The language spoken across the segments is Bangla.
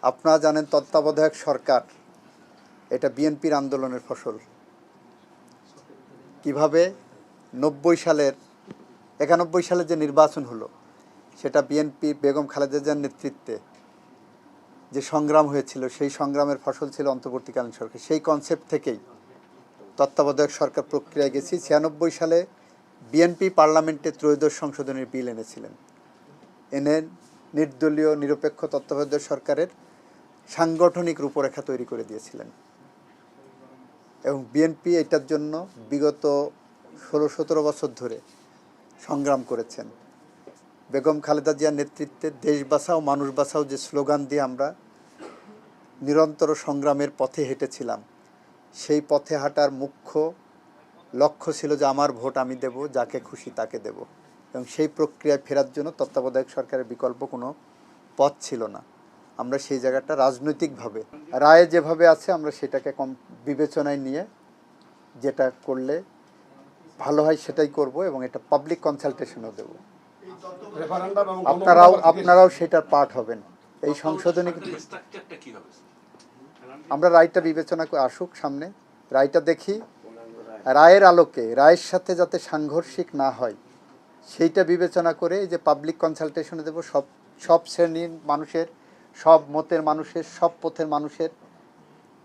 আপনারা জানেন তত্ত্বাবধায়ক সরকার এটা বিএনপির আন্দোলনের ফসল। কিভাবে 91 সালে যে নির্বাচন হলো সেটা বিএনপি বেগম খালেদা জিয়ার নেতৃত্বে যে সংগ্রাম হয়েছিল সেই সংগ্রামের ফসল ছিল অন্তর্বর্তীকালীন সরকার। সেই কনসেপ্ট থেকেই তত্ত্বাবধায়ক সরকার প্রক্রিয়ায় গেছি। 96 সালে বিএনপি পার্লামেন্টে ত্রয়োদশ সংশোধনের বিল এনেছিলেন। এনে নির্দলীয় নিরপেক্ষ তত্ত্বাবধায়ক সরকারের সাংগঠনিক রূপরেখা তৈরি করে দিয়েছিলেন এবং বিএনপি এটার জন্য বিগত 16-17 বছর ধরে সংগ্রাম করেছেন। বেগম খালেদা জিয়ার নেতৃত্বে দেশ বাঁচাও মানুষ বাঁচাও যে স্লোগান দিয়ে আমরা নিরন্তর সংগ্রামের পথে হেঁটেছিলাম, সেই পথে হাঁটার মুখ্য লক্ষ্য ছিল যে আমার ভোট আমি দেব, যাকে খুশি তাকে দেব। এবং সেই প্রক্রিয়ায় ফেরার জন্য তত্ত্বাবধায়ক সরকারের বিকল্প কোনো পথ ছিল না। আমরা সেই জায়গাটা রাজনৈতিকভাবে রায়ে যেভাবে আছে আমরা সেটাকে বিবেচনায় নিয়ে যেটা করলে ভালো হয় সেটাই করব এবং এটা পাবলিক কনসালটেশনও দেব। আপনারাও সেটার পার্ট হবেন। এই সংশোধনী আমরা রায়টা বিবেচনা করে আসুক সামনে, রায়টা দেখি, রায়ের আলোকে রায়ের সাথে যাতে সাংঘর্ষিক না হয় সেইটা বিবেচনা করে যে পাবলিক কনসালটেশনে দেব। সব শ্রেণীর মানুষের, সব মতের মানুষের, সব পথের মানুষের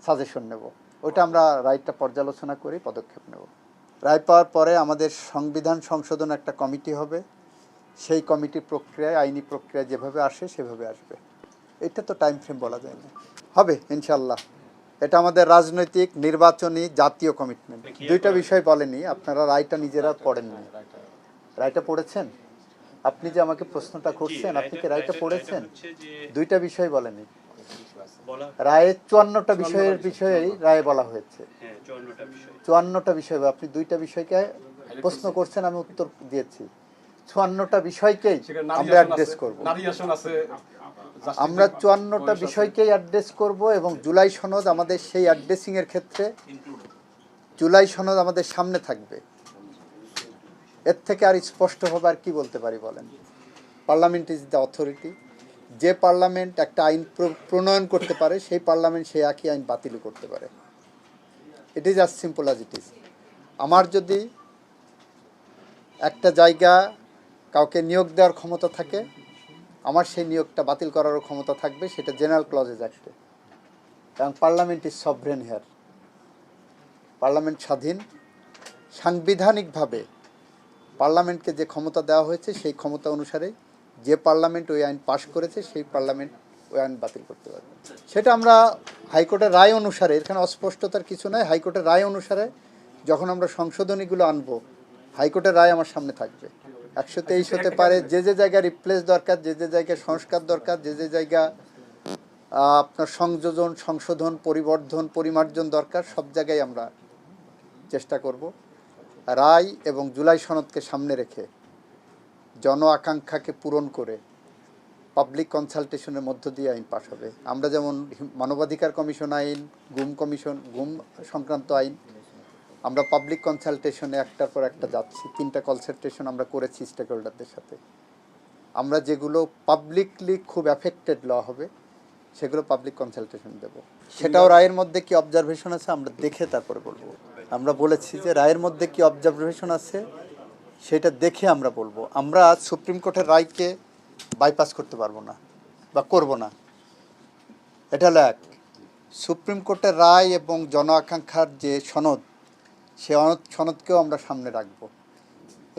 সাজেশন নেব। ওটা আমরা রায়টা পর্যালোচনা করে পদক্ষেপ নেব। রায় পাওয়ার পরে আমাদের সংবিধান সংশোধন একটা কমিটি হবে। সেই কমিটি প্রক্রিয়ায়, আইনি প্রক্রিয়ায় যেভাবে আসে সেভাবে আসবে। এটা তো টাইম ফ্রেম বলা যায় না, হবে ইনশাল্লাহ। এটা আমাদের রাজনৈতিক, নির্বাচনী, জাতীয় কমিটমেন্ট। দুইটা বিষয় বলেনি, আপনারা রায়টা নিজেরা পড়েননি। রায়টা পড়েছেন? আপনি যে আমাকে প্রশ্নটা করছেন, আপনি কি রায়টা পড়েছেন? দুইটা বিষয় বলেনি। রায়ে 54টা বিষয়ের বিষয়েই রায়ে বলা হয়েছে। 54টা বিষয়, আপনি দুইটা বিষয়কে প্রশ্ন করছেন, আমি উত্তর দিয়েছি। 54টা বিষয়কেই আমরা অ্যাড্রেস করব। আমরা 54টা বিষয়কেই অ্যাড্রেস করব এবং জুলাই সনদ আমাদের সেই অ্যাড্রেসিংয়ের ক্ষেত্রে জুলাই সনদ আমাদের সামনে থাকবে। এর থেকে আর স্পষ্টভাবে আর কি বলতে পারি বলেন? Parliament is the authority. যে পার্লামেন্ট একটা আইন প্রণয়ন করতে পারে সেই পার্লামেন্ট সেই একই আইন বাতিলও করতে পারে। It is as simple as it is. আমার যদি একটা জায়গা কাউকে নিয়োগ দেওয়ার ক্ষমতা থাকে, আমার সেই নিয়োগটা বাতিল করারও ক্ষমতা থাকবে, সেটা জেনারেল ক্লজে থাকবে। এবং parliament is sovereign here. Parliament স্বাধীন। সাংবিধানিকভাবে পার্লামেন্টকে যে ক্ষমতা দেওয়া হয়েছে সেই ক্ষমতা অনুসারে যে পার্লামেন্ট ওই আইন পাশ করেছে সেই পার্লামেন্ট ওই আইন বাতিল করতে পারবে। সেটা আমরা হাইকোর্টের রায় অনুসারে, এখানে অস্পষ্টতার কিছু নয়, হাইকোর্টের রায় অনুসারে যখন আমরা সংশোধনীগুলো আনবো, হাইকোর্টের রায় আমার সামনে থাকবে। 123 হতে পারে, যে যে জায়গায় রিপ্লেস দরকার, যে যে জায়গায় সংস্কার দরকার, যে যে জায়গা আপনার সংযোজন, সংশোধন, পরিবর্ধন, পরিমার্জন দরকার, সব জায়গায় আমরা চেষ্টা করব রায় এবং জুলাই সনদকে সামনে রেখে জন আকাঙ্ক্ষাকে পূরণ করে পাবলিক কনসালটেশনের মধ্য দিয়ে আইন পাশ হবে। আমরা যেমন মানবাধিকার কমিশন আইন, গুম সংক্রান্ত আইন, আমরা পাবলিক কনসালটেশনে একটার পর একটা যাচ্ছি। 3টা কনসালটেশন আমরা করেছি স্টেক হোল্ডারদের সাথে। আমরা যেগুলো পাবলিকলি খুব অ্যাফেক্টেড ল হবে সেগুলো পাবলিক কনসালটেশন দেব। সেটাও রায়ের মধ্যে কি অবজারভেশন আছে আমরা দেখে তারপরে বলবো। আমরা বলেছি যে রায়ের মধ্যে কি অবজারভেশন আছে সেটা দেখে আমরা বলবো। আমরা সুপ্রিম কোর্টের রায়কে বাইপাস করতে পারবো না বা করব না। এটা হলো এক। সুপ্রিম কোর্টের রায় এবং জন আকাঙ্ক্ষার যে সনদ, সে সনদকেও আমরা সামনে রাখবো,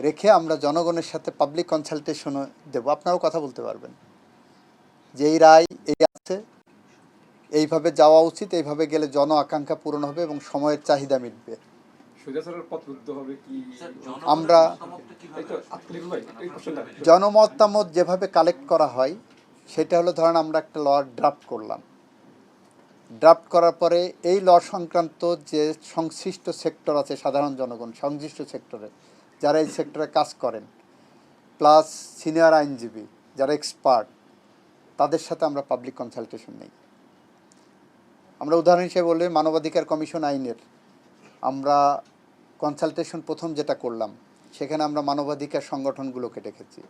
রেখে আমরা জনগণের সাথে পাবলিক কনসালটেশনও দেবো। আপনারাও কথা বলতে পারবেন যে এই রায় এই আছে, এইভাবে যাওয়া উচিত, এইভাবে গেলে জন আকাঙ্ক্ষা পূরণ হবে এবং সময়ের চাহিদা মিটবে। আমরা জনমতামত যেভাবে কালেক্ট করা হয় সেটা হলো, ধরেন আমরা একটা ল ড্রাফট করলাম, ড্রাফট করার পরে এই ল সংক্রান্ত যে সংশ্লিষ্ট সেক্টর আছে, সাধারণ জনগণ সংশ্লিষ্ট সেক্টরে যারা এই সেক্টরে কাজ করেন, প্লাস সিনিয়র আইনজীবী যারা এক্সপার্ট, তাদের সাথে আমরা পাবলিক কনসালটেশন নেই। আমরা উদাহরণ হিসেবে বললে মানবাধিকার কমিশন আইনের আমরা কনসালটেশন প্রথম যেটা করলাম, সেখানে আমরা মানবাধিকার সংগঠনগুলোকে ডেকেছি,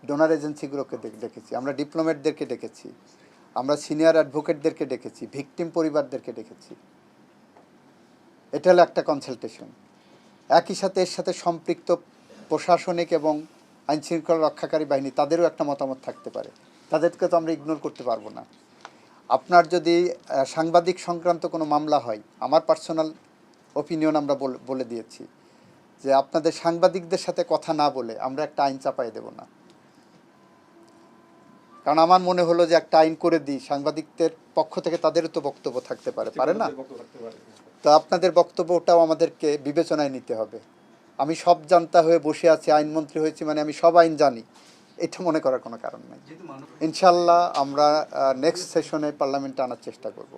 ডোনার এজেন্সিগুলোকে ডেকেছি, আমরা ডিপ্লোমেটদেরকে ডেকেছি, আমরা সিনিয়র অ্যাডভোকেটদেরকে ডেকেছি, ভিকটিম পরিবারদেরকে ডেকেছি। এটা হলো একটা কনসালটেশন। একই সাথে এর সাথে সম্পৃক্ত প্রশাসনিক এবং আইনশৃঙ্খলা রক্ষাকারী বাহিনী, তাদেরও একটা মতামত থাকতে পারে, তাদেরকে তো আমরা ইগনোর করতে পারবো না। আপনার যদি সাংবাদিক সংক্রান্ত কোনো মামলা হয়, আমার পার্সোনাল ওপিনিয়ন আমরা বলে দিয়েছি যে আপনাদের সাংবাদিকদের সাথে কথা না বলে আমরা একটা আইন চাপাই দেব না। কারণ আমার মনে হলো যে একটা আইন করে দিই, সাংবাদিকদের পক্ষ থেকে তাদেরও তো বক্তব্য থাকতে পারে না? তো আপনাদের বক্তব্যটাও আমাদেরকে বিবেচনায় নিতে হবে। আমি সব জানতা হয়ে বসে আছি, আইনমন্ত্রী হয়েছি মানে আমি সব আইন জানি, এটা মনে করার কোনো কারণ নাই। ইনশাল্লাহ আমরা নেক্সট সেশনে পার্লামেন্টে আনার চেষ্টা করব।